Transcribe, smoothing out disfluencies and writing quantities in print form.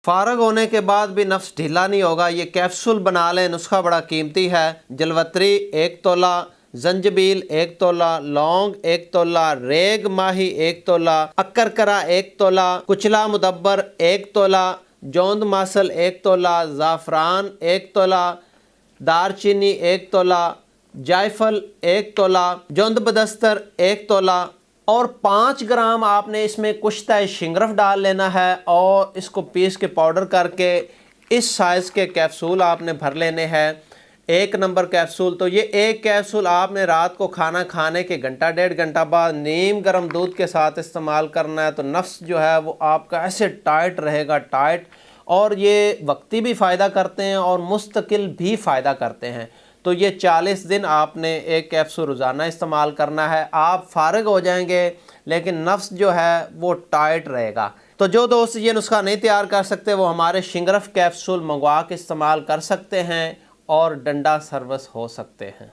فارغ ہونے کے بعد بھی نفس ڈھیلا نہیں ہوگا، یہ کیپسول بنا لیں، نسخہ بڑا قیمتی ہے۔ جلوتری 1 تولہ، زنجبیل 1 تولہ، لونگ 1 تولہ، ریگ ماہی 1 تولہ، اکرکرا 1 تولہ، کچلا مدبر 1 تولہ، جوند ماسل 1 تولہ، زعفران 1 تولہ، دار چینی 1 تولہ، جائفل 1 تولہ، جوند بدستر 1 تولہ، اور 5 گرام آپ نے اس میں کشتہ شنگرف ڈال لینا ہے، اور اس کو پیس کے پاؤڈر کر کے اس سائز کے کیپسول آپ نے بھر لینے ہیں، 1 نمبر کیپسول۔ تو یہ ایک کیپسول آپ نے رات کو کھانا کھانے کے گھنٹہ 1.5 گھنٹہ بعد نیم گرم دودھ کے ساتھ استعمال کرنا ہے، تو نفس جو ہے وہ آپ کا ایسے ٹائٹ رہے گا، ٹائٹ، اور یہ وقتی بھی فائدہ کرتے ہیں اور مستقل بھی فائدہ کرتے ہیں۔ تو یہ 40 دن آپ نے ایک کیپسول روزانہ استعمال کرنا ہے، آپ فارغ ہو جائیں گے، لیکن نفس جو ہے وہ ٹائٹ رہے گا۔ تو جو دوست یہ نسخہ نہیں تیار کر سکتے وہ ہمارے شنگرف کیپسول منگوا کے استعمال کر سکتے ہیں اور ڈنڈا سروس ہو سکتے ہیں۔